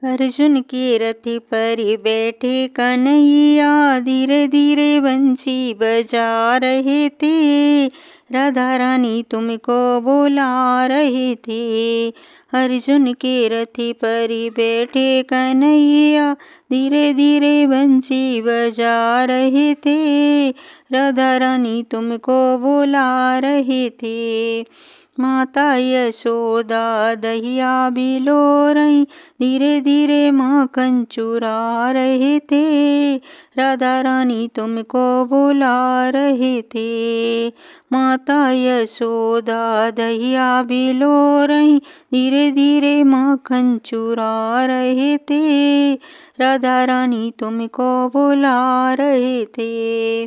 अर्जुन के रथ पर बैठे कन्हैया, धीरे धीरे बंसी बजा रहे थे। राधा रानी तुमको बुला रहे थे। अर्जुन के रथ पर बैठे कन्हैया, धीरे धीरे बंसी बजा रहे थे। राधा रानी तुमको बुला रहे थे। माता यशोदा दहिया बिलो रही, धीरे धीरे माखन चुरा रहे थे। राधा रानी तुमको बुला रहे थे। माता यशोदा दहिया बिलो रही, धीरे धीरे माखन चुरा रहे थे। राधा रानी तुमको बुला रहे थे।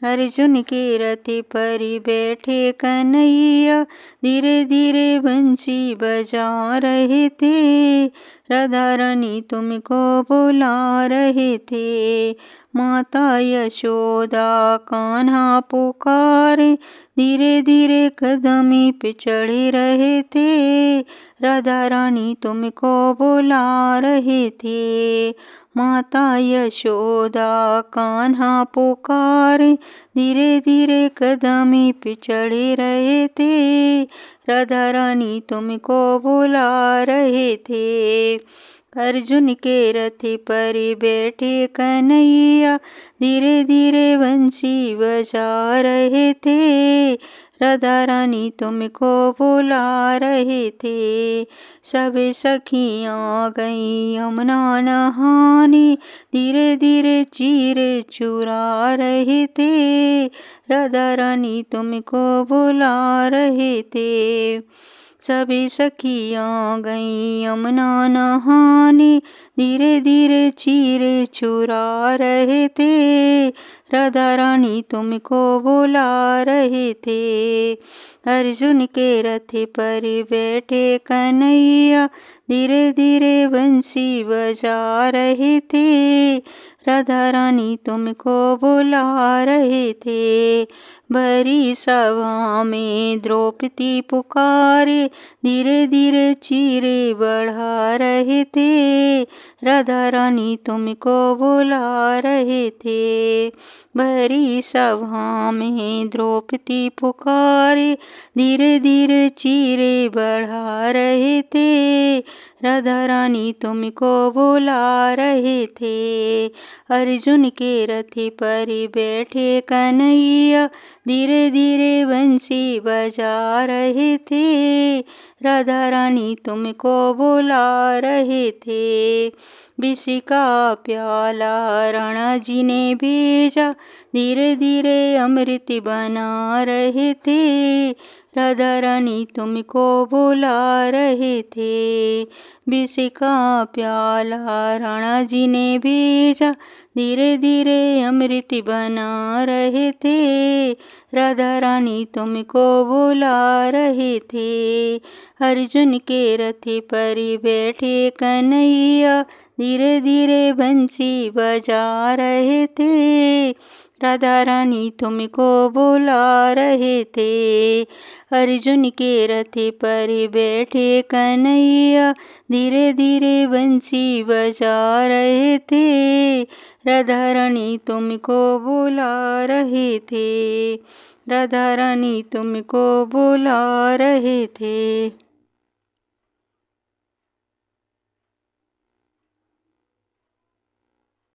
अर्जुन के रथ पर बैठे कन्हैया, धीरे धीरे बंसी बजा रहे थे। राधा रानी तुमको बुला रहे थे। माता यशोदा कान्हा पुकारे, धीरे धीरे कदमी पे चढ़े रहे थे। राधा रानी तुमको बुला रहे थे। माता यशोदा कान्हा पुकारे, धीरे धीरे कदमी पे चढ़े रहे थे। राधा रानी तुमको बुला रहे थे। अर्जुन के रथ पर बैठे कन्हैया, धीरे धीरे बंसी बजा रहे थे। राधा रानी तुमको बुला रहे थे। सब सखियाँ गईं यमुना नहाने, धीरे धीरे चीरे चुरा रहे थे। राधा रानी तुमको बुला रहे थे। सभी सखियाँ गईं यमुना नहाने, धीरे धीरे चीरे चुरा रहे थे। राधा रानी तुमको बुला रहे थे। अर्जुन के रथ पर बैठे कन्हैया, धीरे धीरे बंसी बजा रहे थे। राधा रानी तुमको बुला रहे थे। भरी सभा में द्रौपदी पुकारे, धीरे धीरे चीरे बढ़ा रहे थे। राधा रानी तुमको बुला रहे थे। भरी सभा में द्रौपदी पुकारे, धीरे धीरे चीरे बढ़ा रहे थे। राधा रानी तुमको बुला रहे थे। अर्जुन के रथ पर बैठे कन्हैया, धीरे धीरे बंसी बजा रहे थे। राधा रानी तुमको बुला रहे थे। विष का प्याला राणा जी ने भेजा, धीरे धीरे अमृत बना रहे थे। राधा रानी तुमको बुला रहे थे। विष का प्याला राणा जी ने भेजा, धीरे धीरे अमृत बना रहे थे। राधा रानी तुमको बुला रहे थे। अर्जुन के रथ पर बैठे कन्हैया, धीरे धीरे बंसी बजा रहे थे। राधा रानी तुमको बुला रहे थे। अर्जुन के रथ पर बैठे कन्हैया, धीरे धीरे बंसी बजा रहे थे। राधा रानी तुमको बुला रहे थे। राधा रानी तुमको बुला रहे थे।